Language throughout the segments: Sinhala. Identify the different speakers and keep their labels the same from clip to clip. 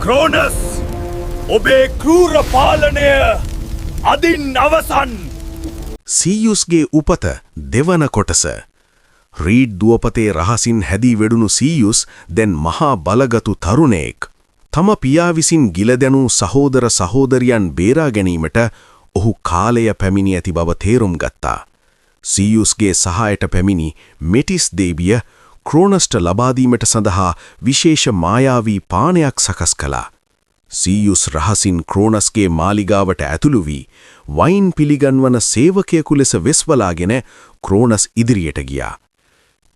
Speaker 1: ක්‍රෝනස් ඔබේ කෲර පාලනය අදින් අවසන්.
Speaker 2: සීයුස්ගේ උපත දෙවන කොටස. රීඩ් දුවපතේ රහසින් හැදී වෙඩුණු සීයුස් දැන් මහා බලගතු තරුණයෙක්. තම පියා විසින් ගිලදැනූ සහෝදර සහෝදරියන් බේරා ගැනීමට ඔහු කාලය පැමිණි ඇති බව තේරුම් ගත්තා. සීයුස්ගේ සහායට පැමිණි මෙටිස් දේවිය ක්‍රෝනස්ට ලබා දීමට සඳහා විශේෂ මායාවී පානයක් සකස් කළා. සීයුස් රහසින් ක්‍රෝනස්ගේ මාලිගාවට ඇතුළු වී වයින් පිළිගන්වන සේවකයෙකු ලෙස වෙස්වලාගෙන ක්‍රෝනස් ඉදිරියට ගියා.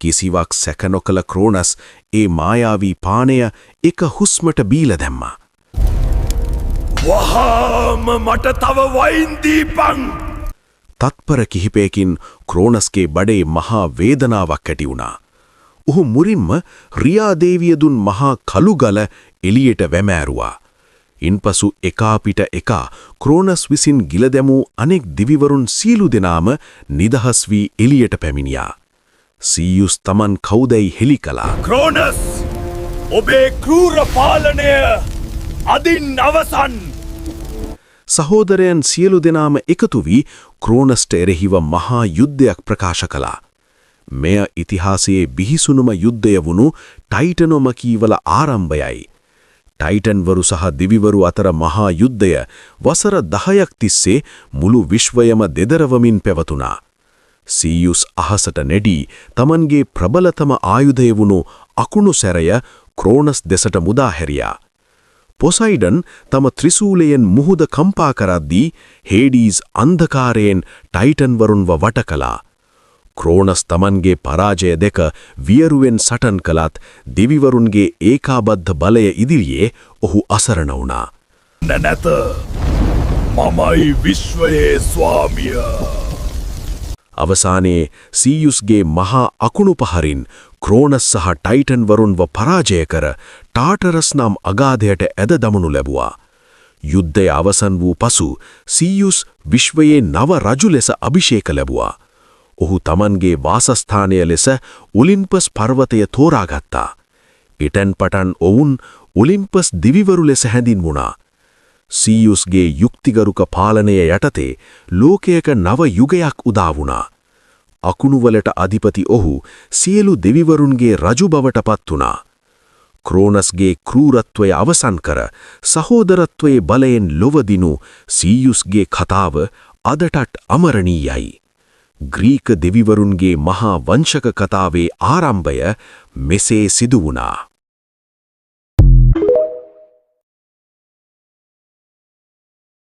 Speaker 2: කිසිවක් සැක නොකළ ක්‍රෝනස් ඒ මායාවී පානය එක හුස්මට බීලා දැම්මා.
Speaker 1: වහාම මට තව වයින් දීපන්.
Speaker 2: තත්පර කිහිපයකින් ක්‍රෝනස්ගේ බඩේ මහා වේදනාවක් ඇති වුණා. ඔහු මුරින්ම රියා දේවිය දුන් මහා කළුගල එළියට වැමෑරුවා. ඉන්පසු එකාපිට එකා ක්‍රෝනස් විසින් ගිලදැමූ අනෙක් දිවිවරුන් සියලු දෙනාම නිදහස් වී එළියට පැමිණියා. සීයුස් තමන් කවුදැයි හෙළි කළා.
Speaker 1: ක්‍රෝනස් ඔබේ කෲර පාලනය අදින් අවසන්.
Speaker 2: සහෝදරයන් සියලු දෙනාම එකතු වී ක්‍රෝනස්ට එරෙහිව මහා යුද්ධයක් ප්‍රකාශ කළා. මෙය ඉතිහාසයේ බිහිසුණුම යුද්ධය වුණු ටයිටනොමකීවල ආරම්භයයි. ටයිටන්වරු සහ දිවිවරු අතර මහා යුද්ධය වසර 10ක් තිස්සේ මුළු විශ්වයම දෙදරවමින් පැවතුණා. සීයුස් අහසට නැඩී තමන්ගේ ප්‍රබලතම ආයුධය වුණු අකුණු සැරය ක්‍රෝනස් දෙසට මුදා හැරියා. පොසයිඩන් තම ත්‍රිශූලයෙන් මුහුද කම්පා කරද්දී හේඩීස් අන්ධකාරයෙන් ටයිටන්වරුන්ව වට කළා. ක්‍රෝනස් තමන්ගේ පරාජය දෙක වියරුවෙන් සටන් කළත් දිවිවරුන්ගේ ඒකාබද්ධ බලය ඉදිරියේ ඔහු අසරණ වුණා.
Speaker 1: නැත මමයි විශ්වයේ ස්වාමිය.
Speaker 2: අවසානයේ සීයුස්ගේ මහා අකුණු පහරින් ක්‍රෝනස් සහ ටයිටන්වරුන්ව පරාජය කර ටාටරස් නම් අගාධයට ඇද දමනු ලැබුවා. යුද්ධය අවසන් වූ පසු සීයුස් විශ්වයේ නව රජු ලෙස අභිෂේක ලැබුවා. ඔහු තමන්ගේ වාසස්ථානය ලෙස ඔලිම්පස් පර්වතය තෝරාගත්තා. ඉටන් පටන් ඔවුන් ඔලිම්පස් දිවිවරු ලෙස හැඳින්වුණා. සීයුස්ගේ යුක්තිගරුක පාලනය යටතේ ලෝකයක නව යුගයක් උදා වුණා. අකුණුවලට අධිපති ඔහු සියලු දෙවිවරුන්ගේ රජු බවට පත් වුණා. ක්‍රෝනස්ගේ කෲරත්වය අවසන් කර සහෝදරත්වයේ බලයෙන් ලොවදිනු සීයුස්ගේ කතාව අදටත් අමරණීයයි. ග්‍රීක දෙවිවරුන්ගේ මහා වංශක කතාවේ ආරම්භය මෙසේ සිදු වුණා.